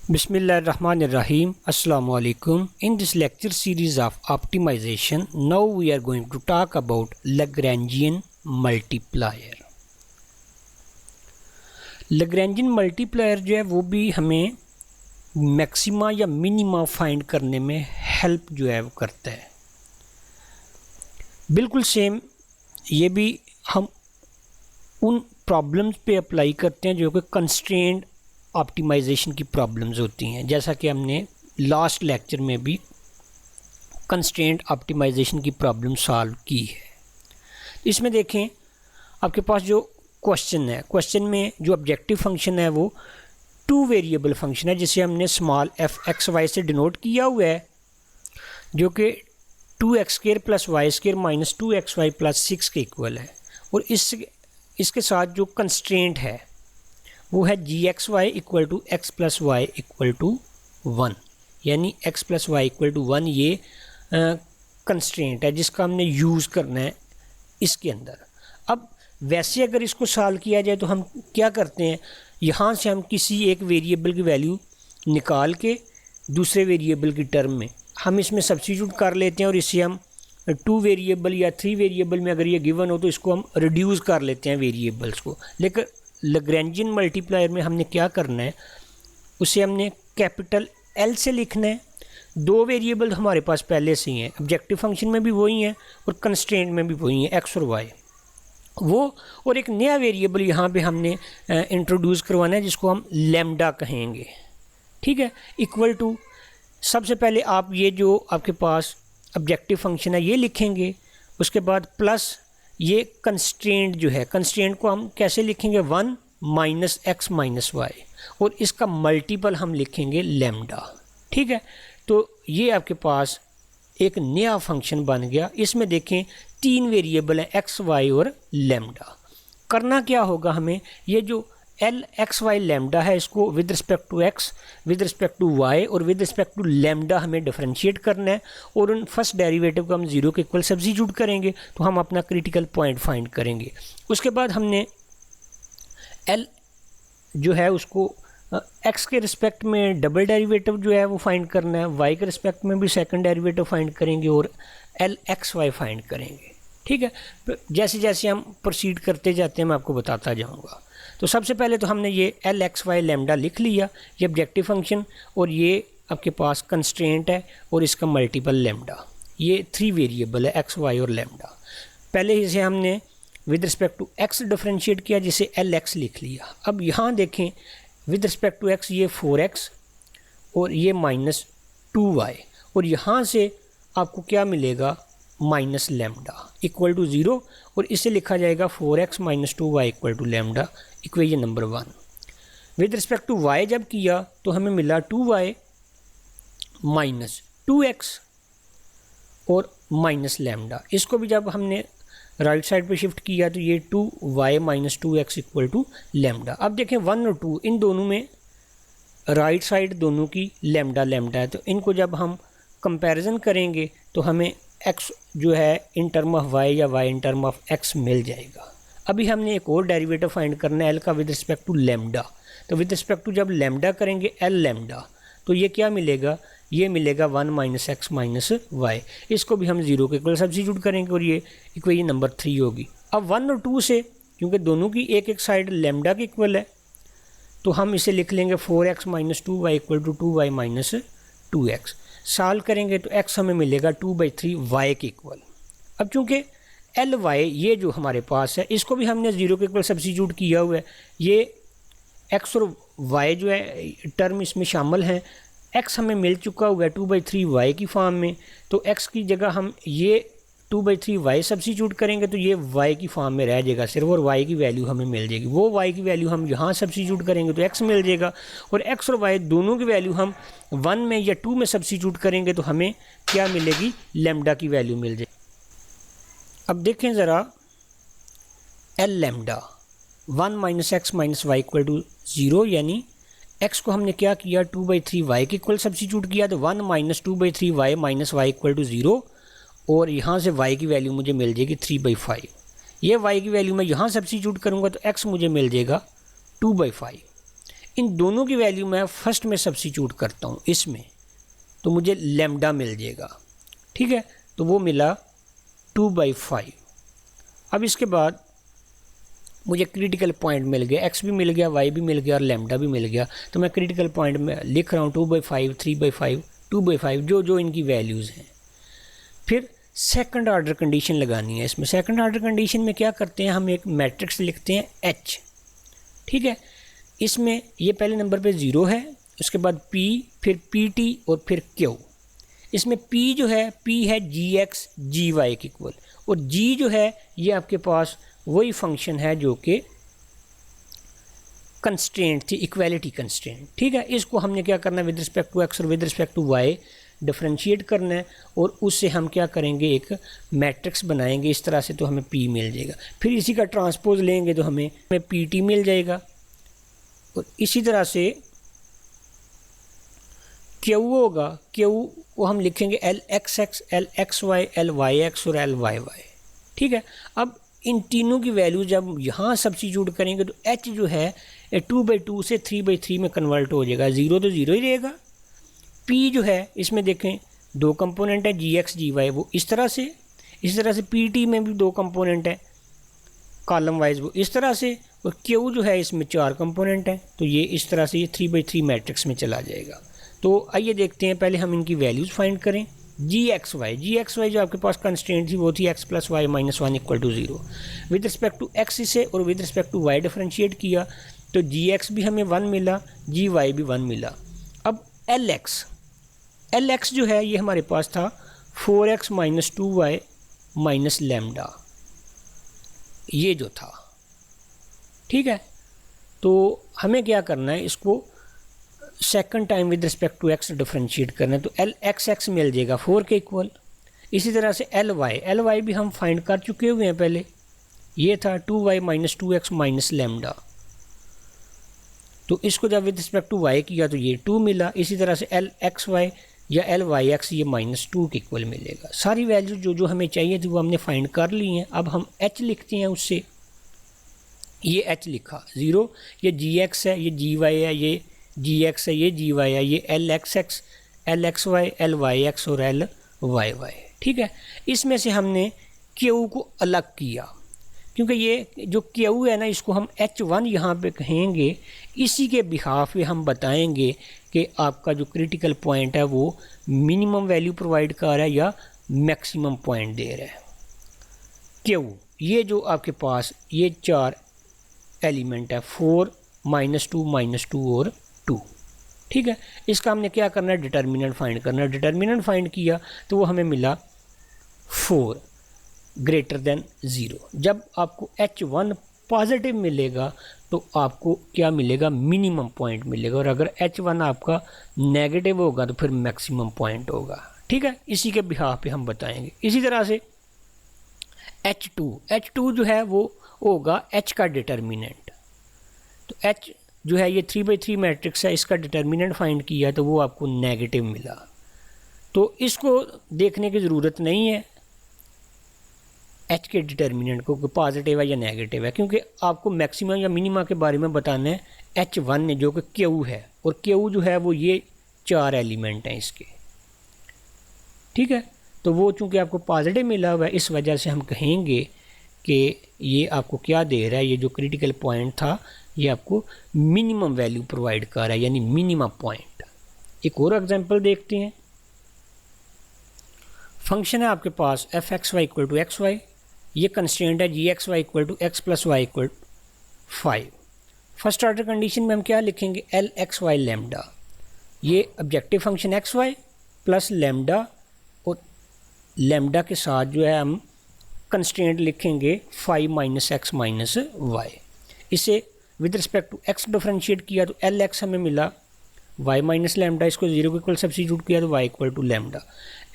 Bismillahirrahmanirrahim. Assalamu alaikum. In this lecture series of optimization, now we are going to talk about Lagrangian multiplier. Lagrangian multiplier जो है वो भी हमें maxima या minima find करने में हेल्प जो है वो करता है। बिल्कुल सेम ये भी हम उन प्रॉब्लम्स पे अप्लाई करते हैं जो कि कंस्ट्रेंट ऑप्टिमाइजेशन की प्रॉब्लम्स होती हैं, जैसा कि हमने लास्ट लेक्चर में भी कंस्ट्रेंट ऑप्टिमाइजेशन की प्रॉब्लम सॉल्व की है। इसमें देखें आपके पास जो क्वेश्चन है, क्वेश्चन में जो ऑब्जेक्टिव फंक्शन है वो टू वेरिएबल फंक्शन है जिसे हमने स्मॉल एफ एक्स वाई से डिनोट किया हुआ है, जो कि 2x² + y² - 2xy + 6 के इक्वल है। और इसके साथ जो कंस्ट्रेंट है वो है gxy = x + y = 1, यानी x + y = 1 ये कंस्ट्रेंट है जिसका हमने यूज़ करना है इसके अंदर। अब वैसे अगर इसको सॉल्व किया जाए तो हम क्या करते हैं, यहाँ से हम किसी एक वेरिएबल की वैल्यू निकाल के दूसरे वेरिएबल की टर्म में हम इसमें सब्स्टिट्यूट कर लेते हैं और इसे हम 2 वेरिएबल या 3 वेरिएबल में अगर ये गिवन हो तो इसको हम रिड्यूस कर लेते हैं वेरिएबल्स को। लेकिन लैग्रेंजियन मल्टीप्लायर में हमने क्या करना है, उसे हमने कैपिटल L से लिखना है। 2 वेरिएबल हमारे पास पहले से ही हैं, ऑब्जेक्टिव फंक्शन में भी वही हैं और कंस्ट्रेंट में भी वही हैं, x और y वो, और एक नया वेरिएबल यहाँ पे हमने इंट्रोड्यूस करवाना है जिसको हम लैम्डा कहेंगे। ठीक है, इक्वल टू, सबसे पहले आप ये जो आपके पास ऑब्जेक्टिव फंक्शन है ये लिखेंगे, उसके बाद प्लस ये कंस्ट्रेंट जो है, कंस्ट्रेंट को हम कैसे लिखेंगे 1 - x - y, और इसका मल्टीपल हम लिखेंगे लैम्डा। ठीक है, तो ये आपके पास एक नया फंक्शन बन गया। इसमें देखें 3 वेरिएबल हैं x, y और लैम्डा। करना क्या होगा हमें, ये जो L x y लैम्डा है इसको with respect to x, with respect to y और विद रिस्पेक्ट टू लैम्डा हमें डिफरेंशिएट करना है, और उन फर्स्ट डेरिवेटिव को हम 0 के इक्वल सब्स्टिट्यूट करेंगे तो हम अपना क्रिटिकल पॉइंट फाइंड करेंगे। उसके बाद हमने L जो है उसको x के रिस्पेक्ट में डबल डेरिवेटिव जो है वो फाइंड करना है, y के रिस्पेक्ट में भी सेकंड डेरिवेटिव फाइंड करेंगे और L x y फाइंड करेंगे। ठीक है, जैसे जैसे हम प्रोसीड करते जाते हैं मैं आपको बताता जाऊँगा। तो सबसे पहले तो हमने ये L x y लैम्डा लिख लिया, ये ऑब्जेक्टिव फंक्शन, और ये आपके पास कंस्ट्रेंट है और इसका मल्टीपल लैम्डा। ये 3 वेरिएबल है x, y और लैम्डा। पहले इसे हमने with respect to x differentiate किया जिसे L x लिख लिया। अब यहाँ देखें विद रिस्पेक्ट टू x ये 4x और ये -2y, और यहाँ से आपको क्या मिलेगा माइनस लैम्डा इक्वल टू 0, और इसे लिखा जाएगा 4x - 2y = lambda, equation number 1। With respect to y जब किया तो हमें मिला 2y - 2x और माइनस लैम्डा। इसको भी जब हमने राइट साइड पे शिफ्ट किया तो ये 2y - 2x = लैम्डा। अब देखें 1 और 2 इन दोनों में राइट साइड दोनों की लैम्डा लैम्डा है, तो इनको जब हम कंपैरिजन करेंगे तो हमें x जो है इन टर्म ऑफ y या y in term of x मिल जाएगा। अभी हमने एक और डेरिवेटिव फाइंड करना है L का विद रिस्पेक्ट टू लैम्डा। तो विद रिस्पेक्ट टू जब लैम्डा करेंगे L लैम्डा तो ये क्या मिलेगा, ये मिलेगा 1 - x - y। इसको भी हम 0 के इक्वल सब्स्टिट्यूट करेंगे और ये इक्वेशन नंबर 3 होगी। अब 1 और 2 से, क्योंकि दोनों की एक एक साइड लैम्डा के इक्वल है, तो हम इसे लिख लेंगे 4x - 2y = 2y - 2x। Solve करेंगे तो x हमें मिलेगा 2/3 y के इक्वल। अब चूँकि L y ये जो हमारे पास है इसको भी हमने 0 के इक्वल सब्स्टिट्यूट किया हुआ है, ये x और y जो है टर्म इसमें शामिल हैं। x हमें मिल चुका हुआ है 2/3 y की फॉर्म में, तो x की जगह हम ये 2/3 y सब्स्टिट्यूट करेंगे तो ये y की फॉर्म में रह जाएगा सिर्फ, और y की वैल्यू हमें मिल जाएगी। वो y की वैल्यू हम यहाँ सब्स्टिट्यूट करेंगे तो x मिल जाएगा, और x और y दोनों की वैल्यू हम 1 में या 2 में सब्स्टिट्यूट करेंगे तो हमें क्या मिलेगी, लैम्डा की वैल्यू मिल जाएगी। अब देखें ज़रा L लैम्डा 1 - x - y = 0, यानी x को हमने क्या किया 2/3 y के इक्वल सब्स्टिट्यूट किया, तो 1 - 2/3 y - y = 0, और यहाँ से y की वैल्यू मुझे मिल जाएगी 3/5। ये y की वैल्यू मैं यहाँ सब्स्टिट्यूट करूँगा तो x मुझे मिल जाएगा 2/5। इन दोनों की वैल्यू मैं फर्स्ट में सब्स्टिट्यूट करता हूँ इसमें, तो मुझे लैम्डा मिल जाएगा, ठीक है। तो वो मिला 2/5। अब इसके बाद मुझे क्रिटिकल पॉइंट मिल गया, x भी मिल गया, y भी मिल गया और लैम्डा भी मिल गया। तो मैं क्रिटिकल पॉइंट में लिख रहा हूँ 2/5, 3/5, 2/5 जो इनकी वैल्यूज़ हैं। फिर सेकंड ऑर्डर कंडीशन लगानी है इसमें। सेकंड ऑर्डर कंडीशन में क्या करते हैं, हम एक मैट्रिक्स लिखते हैं h, ठीक है। इसमें ये पहले नंबर पे 0 है, उसके बाद p, फिर pt और फिर q। इसमें p जो है, p है gx gy के इक्वल, और g जो है ये आपके पास वही फंक्शन है जो कि कंस्ट्रेंट थी, इक्वालिटी कंस्ट्रेंट, ठीक है। इसको हमने क्या करना है, विद रिस्पेक्ट टू x और with respect to y differentiate करना है, और उससे हम क्या करेंगे, एक मैट्रिक्स बनाएंगे इस तरह से, तो हमें p मिल जाएगा। फिर इसी का ट्रांसपोज लेंगे तो हमें pt मिल जाएगा, और इसी तरह से q होगा, q को हम लिखेंगे lxx, lxy, lyx और lyy, ठीक है। अब इन तीनों की वैल्यू जब यहाँ सब्स्टिट्यूट करेंगे तो h जो है 2/2 से 3/3 में कन्वर्ट हो जाएगा, 0 तो 0 ही रहेगा। p जो है इसमें देखें 2 कंपोनेंट है gx gy, वो इस तरह से pt में भी 2 कंपोनेंट है कॉलम वाइज, वो इस तरह से, और q जो है इसमें 4 कंपोनेंट है, तो ये इस तरह से ये 3/3 मैट्रिक्स में चला जाएगा। तो आइए देखते हैं, पहले हम इनकी वैल्यूज़ फाइंड करें। gxy जो आपके पास कंस्ट्रेंट थी वो थी x + y - 1 = 0। With respect to x इसे और with respect to y differentiate किया तो gx भी हमें 1 मिला, gy भी 1 मिला। अब lx जो है ये हमारे पास था 4x - 2y - लैम्डा, ये जो था, ठीक है। तो हमें क्या करना है, इसको second time with respect to x differentiate करना है, तो lxx मिल जाएगा 4 के इक्वल। इसी तरह से ly भी हम फाइंड कर चुके हुए हैं पहले, ये था 2y - 2x - लैम्डा, तो इसको जब विद रिस्पेक्ट टू y किया तो ये 2 मिला। इसी तरह से lxy या lyx ये -2 के इक्वल मिलेगा। सारी वैल्यू जो हमें चाहिए थी वो हमने फाइंड कर ली हैं। अब हम h लिखते हैं उससे, ये h लिखा 0, ये gx है, ये gy है, ये gx है, ये gy है, ये lxx, lxy, lyx और lyy, ठीक है। इसमें से हमने q को अलग किया, क्योंकि ये जो q है ना, इसको हम h1 यहाँ पे कहेंगे। इसी के बिहाफ पे हम बताएंगे कि आपका जो क्रिटिकल पॉइंट है वो मिनिमम वैल्यू प्रोवाइड कर रहा है या मैक्सिमम पॉइंट दे रहा है। q ये जो आपके पास ये 4 एलिमेंट है, 4 -2 -2 और 2, ठीक है। इसका हमने क्या करना है, डिटर्मिनेंट फाइंड करना है। डिटर्मिनेंट फाइंड किया तो वो हमें मिला 4 > 0। जब आपको h1 पॉजिटिव मिलेगा तो आपको क्या मिलेगा, मिनिमम पॉइंट मिलेगा, और अगर h1 आपका नेगेटिव होगा तो फिर मैक्सिमम पॉइंट होगा, ठीक है। इसी के बिहाफ पे हम बताएंगे। इसी तरह से h2 जो है वो होगा h का डिटर्मिनेंट। तो h जो है ये 3/3 मैट्रिक्स है, इसका डिटर्मिनेंट फाइंड किया तो वो आपको नेगेटिव मिला। तो इसको देखने की ज़रूरत नहीं है h के डिटर्मिनेंट को कि पॉजिटिव है या नेगेटिव है, क्योंकि आपको मैक्सिमम या मिनिमा के बारे में बताना है h1 ने, जो कि q है, और q जो है वो ये 4 एलिमेंट हैं इसके, ठीक है। तो वो चूँकि आपको पॉजिटिव मिला हुआ है, इस वजह से हम कहेंगे कि ये आपको क्या दे रहा है, ये जो क्रिटिकल पॉइंट था ये आपको मिनिमम वैल्यू प्रोवाइड कर रहा है, यानी मिनिमम पॉइंट। एक और एग्जांपल देखते हैं। फंक्शन है आपके पास f(x, y) = xy, ये कंस्ट्रेंट है gxy = x + y = 5। First order condition में हम क्या लिखेंगे, lxy लैम्डा, ये objective function xy plus lambda, और लैम्डा के साथ जो है हम कंस्ट्रेंट लिखेंगे 5 - x - y। इसे with respect to x differentiate किया तो lx हमें मिला y - लैम्डा, इसको 0 के इक्वल सब्स्टिट्यूट किया तो y = lambda,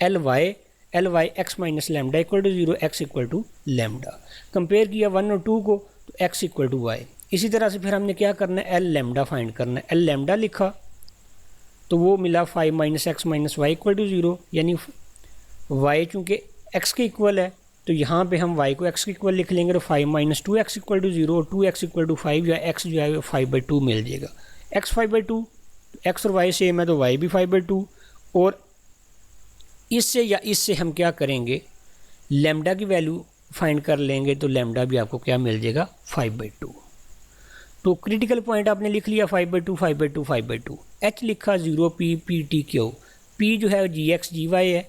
ly x - lambda = 0, x = lambda. Compare किया 1 और 2 को तो x = y। इसी तरह से फिर हमने क्या करना है, l लैम्डा फाइंड करना है। l लैम्डा लिखा तो वो मिला 5 - x - y = 0, यानी y चूँकि x के इक्वल है तो यहाँ पे हम y को x के इक्वल लिख लेंगे, तो 5 - 2x = 0 और 2x = 5, या x जो है 5/2 मिल जाएगा। x 5/2, x और y सेम है तो y भी 5/2, और इससे या इससे हम क्या करेंगे, लैम्डा की वैल्यू फाइंड कर लेंगे, तो लैम्डा भी आपको क्या मिल जाएगा 5/2। तो क्रिटिकल पॉइंट आपने लिख लिया 5/2 5/2 5/2, h लिखा 0p pt/q, p जो है gx gy है,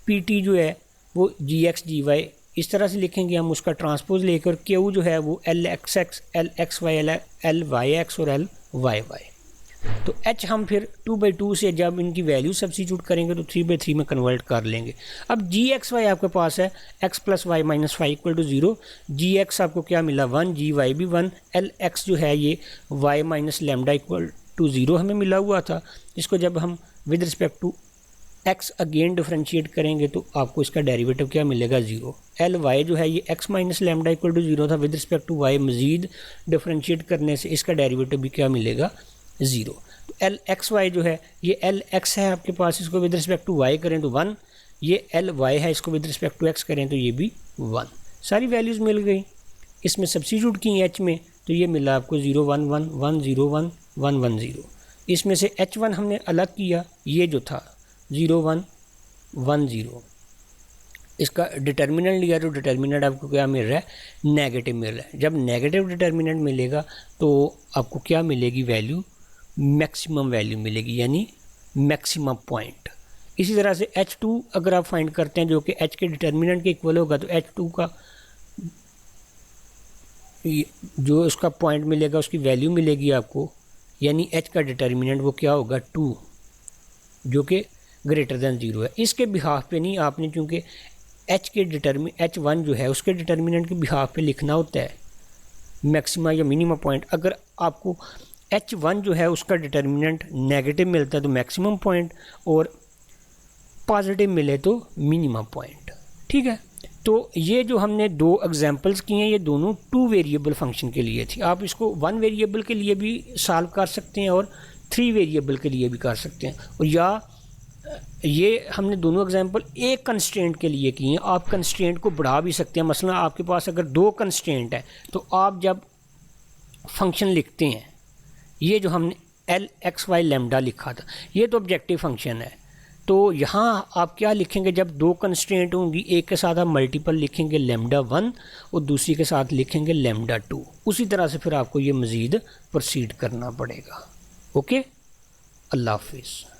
pt जो है वो gx gy, इस तरह से लिखेंगे हम उसका ट्रांसपोज लेकर, q जो है वो lxx lxy lyx और lyy। तो h हम फिर 2/2 से जब इनकी वैल्यू सब्स्टिट्यूट करेंगे तो 3/3 में कन्वर्ट कर लेंगे। अब gxy आपके पास है x + y - 5 = 0, gx आपको क्या मिला 1, gy भी 1, lx जो है ये y - लैम्डा = 0 हमें मिला हुआ था। इसको जब हम with respect to x again differentiate करेंगे तो आपको इसका डेरिवेटिव क्या मिलेगा 0। ly जो है ये x - लैम्डा = 0 था, विद रिस्पेक्ट टू y मज़ीद डिफ्रेंशिएट करने से इसका डेरिवेटिव भी क्या मिलेगा 0। तो lxy जो है ये lx है आपके पास, इसको विद रिस्पेक्ट टू y करें तो 1, ये ly है, इसको विद रिस्पेक्ट टू x करें तो ये भी 1। सारी वैल्यूज़ मिल गई, इसमें सब्स्टिट्यूट की h में, तो ये मिला आपको 0 1 1 1 0 1 1 1 0। इसमें से h1 हमने अलग किया, ये जो था 0 1 1 0, इसका डिटर्मिनेंट लिया तो डिटर्मिनेंट आपको क्या मिल रहा है नेगेटिव मिल रहा है। जब नेगेटिव डिटर्मिनेंट मिलेगा तो आपको क्या मिलेगी वैल्यू, मैक्सिमम वैल्यू मिलेगी, यानी मैक्सिमम पॉइंट। इसी तरह से h2 अगर आप फाइंड करते हैं जो कि h के डिटर्मिनेंट के इक्वल होगा, तो h2 का जो उसका पॉइंट मिलेगा उसकी वैल्यू मिलेगी आपको, यानी h का डिटर्मिनेंट वो क्या होगा 2, जो कि ग्रेटर दैन 0 है। इसके बिहाफ पे नहीं, आपने चूँकि h1 जो है उसके डिटर्मिनेंट के बिहाफ पे लिखना होता है मैक्सिमा या मिनिमम पॉइंट। अगर आपको h1 जो है उसका डिटर्मिनेंट नेगेटिव मिलता है तो मैक्सिमम पॉइंट, और पॉजिटिव मिले तो मिनिमम पॉइंट। ठीक है, तो ये जो हमने दो एग्जांपल्स किए हैं ये दोनों 2 वेरिएबल फंक्शन के लिए थी। आप इसको 1 वेरिएबल के लिए भी सॉल्व कर सकते हैं और 3 वेरिएबल के लिए भी कर सकते हैं, और या ये हमने दोनों एग्जांपल एक कंस्ट्रेंट के लिए किए हैं। आप कंस्ट्रेंट को बढ़ा भी सकते हैं, मसलन आपके पास अगर 2 कंस्ट्रेंट है तो आप जब फंक्शन लिखते हैं, ये जो हमने lxy लैम्डा लिखा था ये तो ऑब्जेक्टिव फंक्शन है, तो यहाँ आप क्या लिखेंगे, जब 2 कंस्ट्रेंट होंगी एक के साथ आप मल्टीपल लिखेंगे λ1 और दूसरी के साथ लिखेंगे λ2। उसी तरह से फिर आपको ये मज़ीद प्रोसीड करना पड़ेगा। ओके, अल्लाह हाफिज़।